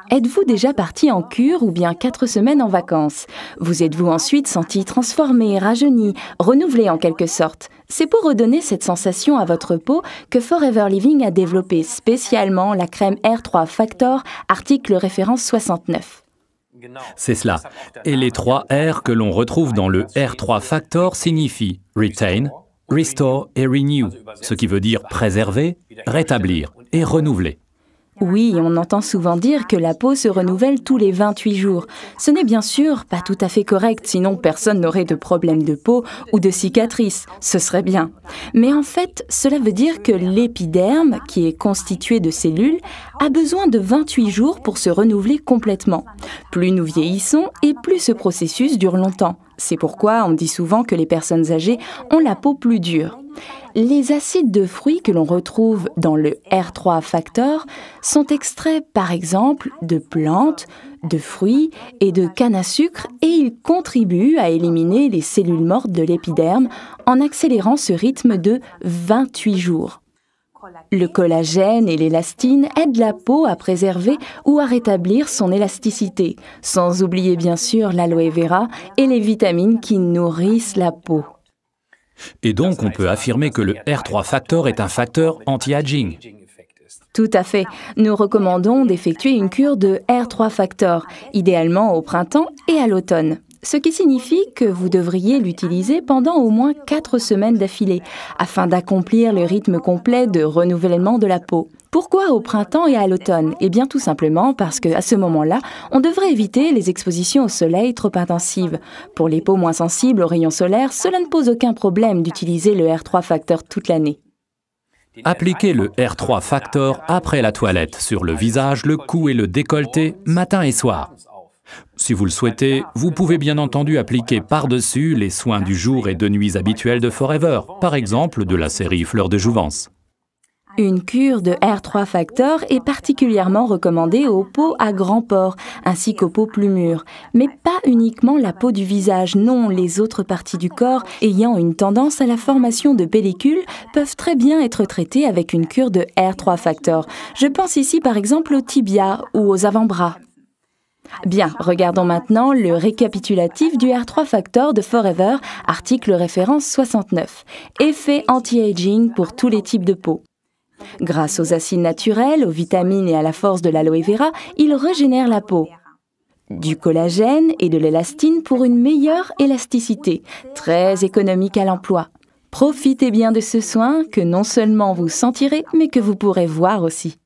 Êtes-vous déjà parti en cure ou bien 4 semaines en vacances? Vous êtes-vous ensuite senti transformé, rajeuni, renouvelé en quelque sorte? C'est pour redonner cette sensation à votre peau que Forever Living a développé spécialement la crème R3 Factor, article référence 69. C'est cela. Et les 3 R que l'on retrouve dans le R3 Factor signifient Retain, Restore et Renew, ce qui veut dire préserver, rétablir et renouveler. Oui, on entend souvent dire que la peau se renouvelle tous les 28 jours. Ce n'est bien sûr pas tout à fait correct, sinon personne n'aurait de problème de peau ou de cicatrices. Ce serait bien. Mais en fait, cela veut dire que l'épiderme, qui est constitué de cellules, a besoin de 28 jours pour se renouveler complètement. Plus nous vieillissons et plus ce processus dure longtemps. C'est pourquoi on dit souvent que les personnes âgées ont la peau plus dure. Les acides de fruits que l'on retrouve dans le R3 Factor sont extraits par exemple de plantes, de fruits et de canne à sucre et ils contribuent à éliminer les cellules mortes de l'épiderme en accélérant ce rythme de 28 jours. Le collagène et l'élastine aident la peau à préserver ou à rétablir son élasticité, sans oublier bien sûr l'aloe vera et les vitamines qui nourrissent la peau. Et donc, on peut affirmer que le R3 Factor est un facteur anti-aging. Tout à fait. Nous recommandons d'effectuer une cure de R3 Factor, idéalement au printemps et à l'automne. Ce qui signifie que vous devriez l'utiliser pendant au moins 4 semaines d'affilée, afin d'accomplir le rythme complet de renouvellement de la peau. Pourquoi au printemps et à l'automne? Eh bien tout simplement parce qu'à ce moment-là, on devrait éviter les expositions au soleil trop intensives. Pour les peaux moins sensibles aux rayons solaires, cela ne pose aucun problème d'utiliser le R3 Factor toute l'année. Appliquez le R3 Factor après la toilette, sur le visage, le cou et le décolleté, matin et soir. Si vous le souhaitez, vous pouvez bien entendu appliquer par-dessus les soins du jour et de nuit habituels de Forever, par exemple de la série Fleurs de Jouvence. Une cure de R3 Factor est particulièrement recommandée aux peaux à grands pores, ainsi qu'aux peaux plus mûres. Mais pas uniquement la peau du visage, non, les autres parties du corps ayant une tendance à la formation de pellicules peuvent très bien être traitées avec une cure de R3 Factor. Je pense ici par exemple aux tibias ou aux avant-bras. Bien, regardons maintenant le récapitulatif du R3 Factor de Forever, article référence 69. Effet anti-aging pour tous les types de peau. Grâce aux acides naturels, aux vitamines et à la force de l'aloe vera, il régénère la peau. Du collagène et de l'élastine pour une meilleure élasticité, très économique à l'emploi. Profitez bien de ce soin que non seulement vous sentirez, mais que vous pourrez voir aussi.